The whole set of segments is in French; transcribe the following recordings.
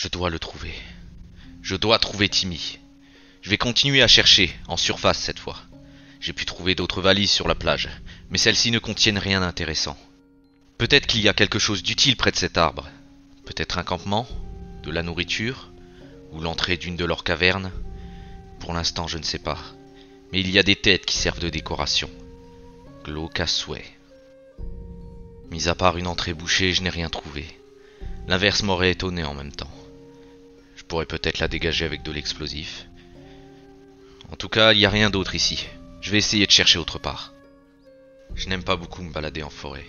Je dois le trouver. Je dois trouver Timmy. Je vais continuer à chercher, en surface cette fois. J'ai pu trouver d'autres valises sur la plage, mais celles-ci ne contiennent rien d'intéressant. Peut-être qu'il y a quelque chose d'utile près de cet arbre. Peut-être un campement, de la nourriture, ou l'entrée d'une de leurs cavernes. Pour l'instant, je ne sais pas. Mais il y a des têtes qui servent de décoration. Glauque à souhait. Mis à part une entrée bouchée, je n'ai rien trouvé. L'inverse m'aurait étonné en même temps. Je pourrais peut-être la dégager avec de l'explosif. En tout cas, il n'y a rien d'autre ici. Je vais essayer de chercher autre part. Je n'aime pas beaucoup me balader en forêt.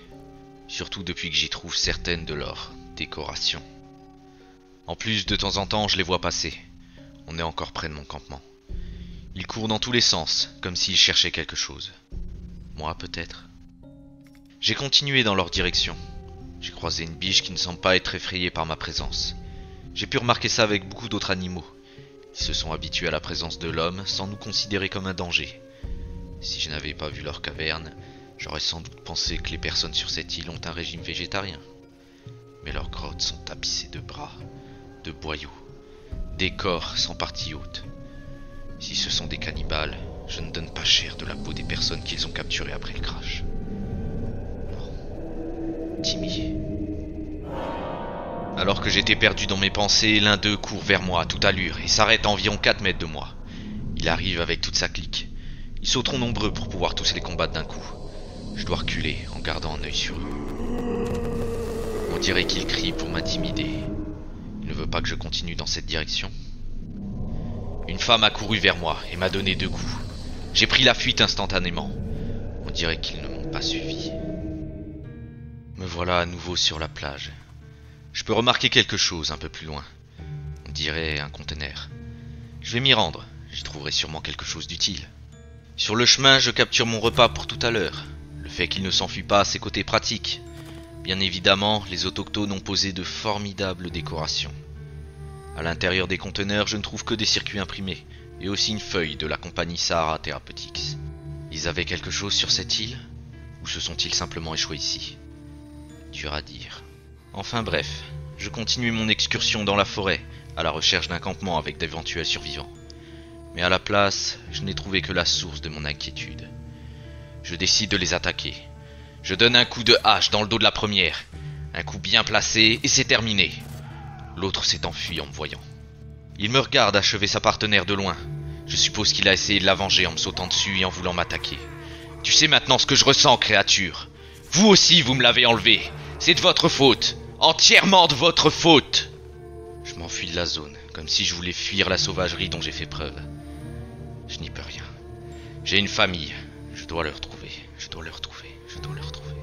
Surtout depuis que j'y trouve certaines de leurs décorations. En plus, de temps en temps, je les vois passer. On est encore près de mon campement. Ils courent dans tous les sens, comme s'ils cherchaient quelque chose. Moi, peut-être. J'ai continué dans leur direction. J'ai croisé une biche qui ne semble pas être effrayée par ma présence. J'ai pu remarquer ça avec beaucoup d'autres animaux. Ils se sont habitués à la présence de l'homme sans nous considérer comme un danger. Si je n'avais pas vu leur caverne, j'aurais sans doute pensé que les personnes sur cette île ont un régime végétarien. Mais leurs grottes sont tapissées de bras, de boyaux, des corps sans partie haute. Si ce sont des cannibales, je ne donne pas cher de la peau des personnes qu'ils ont capturées après le crash. Non. Timmy. Alors que j'étais perdu dans mes pensées, l'un d'eux court vers moi à toute allure et s'arrête à environ 4 mètres de moi. Il arrive avec toute sa clique. Ils sauteront nombreux pour pouvoir tous les combattre d'un coup. Je dois reculer en gardant un œil sur eux. On dirait qu'il crie pour m'intimider. Il ne veut pas que je continue dans cette direction. Une femme a couru vers moi et m'a donné 2 coups. J'ai pris la fuite instantanément. On dirait qu'ils ne m'ont pas suivi. Me voilà à nouveau sur la plage. Je peux remarquer quelque chose un peu plus loin. On dirait un conteneur. Je vais m'y rendre. J'y trouverai sûrement quelque chose d'utile. Sur le chemin, je capture mon repas pour tout à l'heure. Le fait qu'il ne s'enfuit pas a ses côtés pratiques. Bien évidemment, les autochtones ont posé de formidables décorations. À l'intérieur des conteneurs, je ne trouve que des circuits imprimés, et aussi une feuille de la compagnie Sahara Therapeutics. Ils avaient quelque chose sur cette île, ou se sont-ils simplement échoués ici? Dur à dire. Enfin bref, je continue mon excursion dans la forêt, à la recherche d'un campement avec d'éventuels survivants. Mais à la place, je n'ai trouvé que la source de mon inquiétude. Je décide de les attaquer. Je donne un coup de hache dans le dos de la première. Un coup bien placé et c'est terminé. L'autre s'est enfui en me voyant. Il me regarde achever sa partenaire de loin. Je suppose qu'il a essayé de la venger en me sautant dessus et en voulant m'attaquer. Tu sais maintenant ce que je ressens, créature. Vous aussi, vous me l'avez enlevé. C'est de votre faute. Entièrement de votre faute. Je m'enfuis de la zone, comme si je voulais fuir la sauvagerie dont j'ai fait preuve. Je n'y peux rien. J'ai une famille. Je dois le retrouver. Je dois le retrouver. Je dois le retrouver.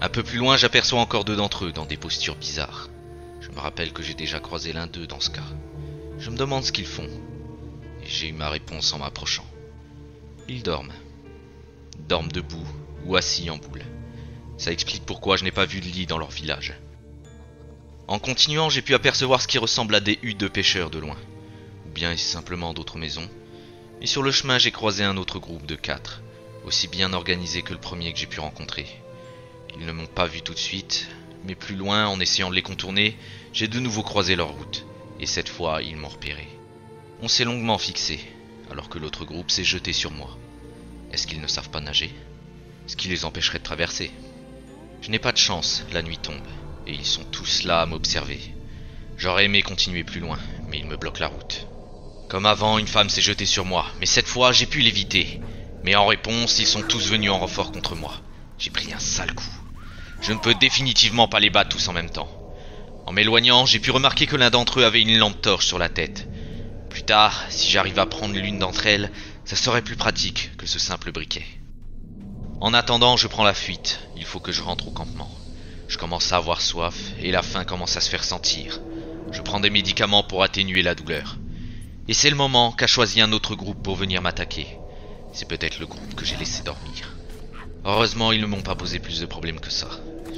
Un peu plus loin, j'aperçois encore 2 d'entre eux dans des postures bizarres. Je me rappelle que j'ai déjà croisé l'un d'eux dans ce cas. Je me demande ce qu'ils font. Et j'ai eu ma réponse en m'approchant. Ils dorment. Dorment debout ou assis en boule. Ça explique pourquoi je n'ai pas vu de lit dans leur village. En continuant, j'ai pu apercevoir ce qui ressemble à des huttes de pêcheurs de loin. Ou bien simplement d'autres maisons. Et sur le chemin, j'ai croisé un autre groupe de 4, aussi bien organisé que le premier que j'ai pu rencontrer. Ils ne m'ont pas vu tout de suite, mais plus loin, en essayant de les contourner, j'ai de nouveau croisé leur route. Et cette fois, ils m'ont repéré. On s'est longuement fixé, alors que l'autre groupe s'est jeté sur moi. Est-ce qu'ils ne savent pas nager? Ce qui les empêcherait de traverser? Je n'ai pas de chance, la nuit tombe, et ils sont tous là à m'observer. J'aurais aimé continuer plus loin, mais ils me bloquent la route. Comme avant, une femme s'est jetée sur moi, mais cette fois, j'ai pu l'éviter. Mais en réponse, ils sont tous venus en renfort contre moi. J'ai pris un sale coup. Je ne peux définitivement pas les battre tous en même temps. En m'éloignant, j'ai pu remarquer que l'un d'entre eux avait une lampe torche sur la tête. Plus tard, si j'arrive à prendre l'une d'entre elles, ça serait plus pratique que ce simple briquet. En attendant, je prends la fuite. Il faut que je rentre au campement. Je commence à avoir soif et la faim commence à se faire sentir. Je prends des médicaments pour atténuer la douleur. Et c'est le moment qu'a choisi un autre groupe pour venir m'attaquer. C'est peut-être le groupe que j'ai laissé dormir. Heureusement, ils ne m'ont pas posé plus de problèmes que ça.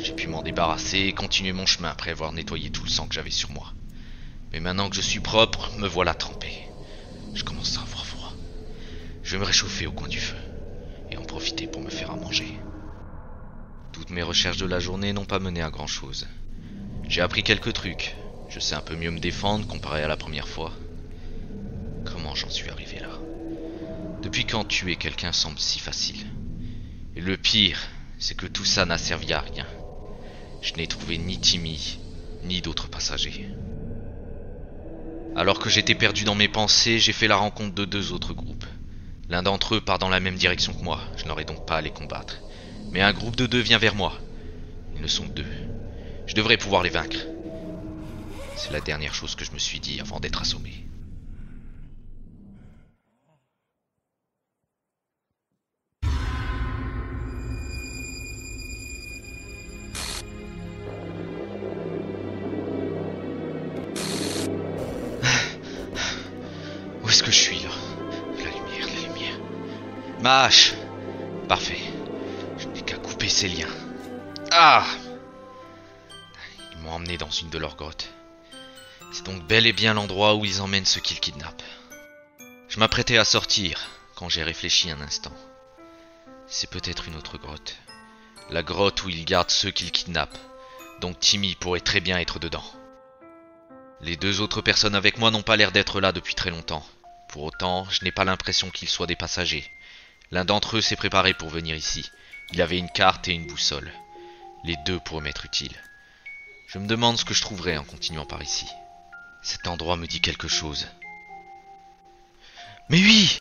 J'ai pu m'en débarrasser et continuer mon chemin après avoir nettoyé tout le sang que j'avais sur moi. Mais maintenant que je suis propre, me voilà trempé. Je commence à avoir froid. Je vais me réchauffer au coin du feu et en profiter pour me faire à manger. Toutes mes recherches de la journée n'ont pas mené à grand chose. J'ai appris quelques trucs. Je sais un peu mieux me défendre comparé à la première fois. Comment j'en suis arrivé là? Depuis quand tuer quelqu'un semble si facile? Et le pire, c'est que tout ça n'a servi à rien. Je n'ai trouvé ni Timmy, ni d'autres passagers. Alors que j'étais perdu dans mes pensées, j'ai fait la rencontre de deux autres groupes. L'un d'entre eux part dans la même direction que moi, je n'aurai donc pas à les combattre. Mais un groupe de deux vient vers moi. Ils ne sont que deux. Je devrais pouvoir les vaincre. C'est la dernière chose que je me suis dit avant d'être assommé. Où est-ce que je suis là? La lumière, la lumière. Ma hache! Parfait. Je n'ai qu'à couper ces liens. Ah! Ils m'ont emmené dans une de leurs grottes. C'est donc bel et bien l'endroit où ils emmènent ceux qu'ils kidnappent. Je m'apprêtais à sortir quand j'ai réfléchi un instant. C'est peut-être une autre grotte. La grotte où ils gardent ceux qu'ils kidnappent. Donc Timmy pourrait très bien être dedans. Les deux autres personnes avec moi n'ont pas l'air d'être là depuis très longtemps. Pour autant, je n'ai pas l'impression qu'ils soient des passagers. L'un d'entre eux s'est préparé pour venir ici. Il avait une carte et une boussole. Les deux pourraient m'être utiles. Je me demande ce que je trouverai en continuant par ici. Cet endroit me dit quelque chose. Mais oui!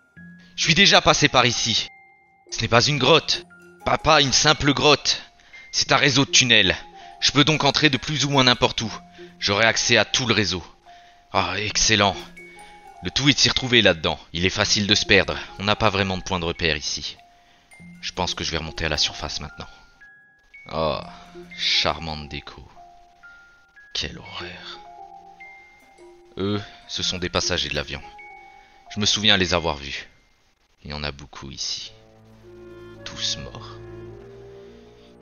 Je suis déjà passé par ici. Ce n'est pas une grotte. Pas une simple grotte. C'est un réseau de tunnels. Je peux donc entrer de plus ou moins n'importe où. J'aurai accès à tout le réseau. Ah, excellent. Le tout est de s'y retrouver là-dedans. Il est facile de se perdre. On n'a pas vraiment de point de repère ici. Je pense que je vais remonter à la surface maintenant. Oh, charmante déco. Quelle horreur. Eux, ce sont des passagers de l'avion. Je me souviens les avoir vus. Il y en a beaucoup ici. Tous morts.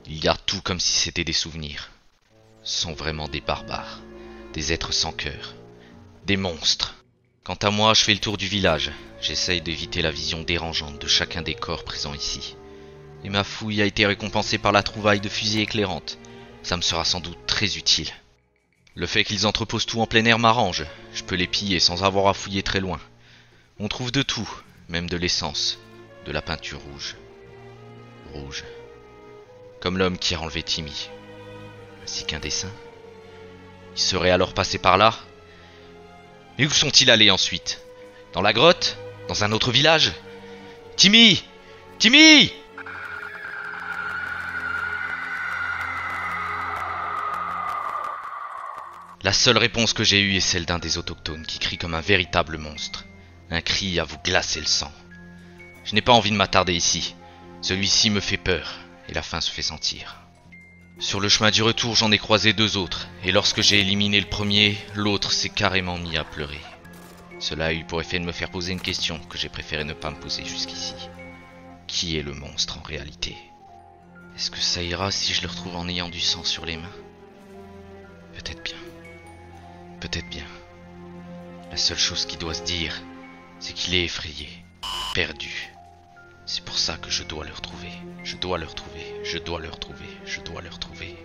Ils gardent tout comme si c'était des souvenirs. Ce sont vraiment des barbares. Des êtres sans cœur. Des monstres. Quant à moi, je fais le tour du village. J'essaye d'éviter la vision dérangeante de chacun des corps présents ici. Et ma fouille a été récompensée par la trouvaille de fusées éclairantes. Ça me sera sans doute très utile. Le fait qu'ils entreposent tout en plein air m'arrange. Je peux les piller sans avoir à fouiller très loin. On trouve de tout, même de l'essence, de la peinture rouge. Rouge. Comme l'homme qui a enlevé Timmy. Ainsi qu'un dessin. Ils seraient alors passés par là. Mais où sont-ils allés ensuite? Dans la grotte? Dans un autre village? Timmy! Timmy! La seule réponse que j'ai eue est celle d'un des autochtones qui crie comme un véritable monstre. Un cri à vous glacer le sang. Je n'ai pas envie de m'attarder ici. Celui-ci me fait peur, et la faim se fait sentir. Sur le chemin du retour, j'en ai croisé deux autres, et lorsque j'ai éliminé le premier, l'autre s'est carrément mis à pleurer. Cela a eu pour effet de me faire poser une question que j'ai préféré ne pas me poser jusqu'ici. Qui est le monstre en réalité? Est-ce que ça ira si je le retrouve en ayant du sang sur les mains? Peut-être bien. Peut-être bien. La seule chose qui doit se dire, c'est qu'il est effrayé, perdu. C'est pour ça que je dois le retrouver. Je dois le retrouver. Je dois le retrouver. Je dois le retrouver.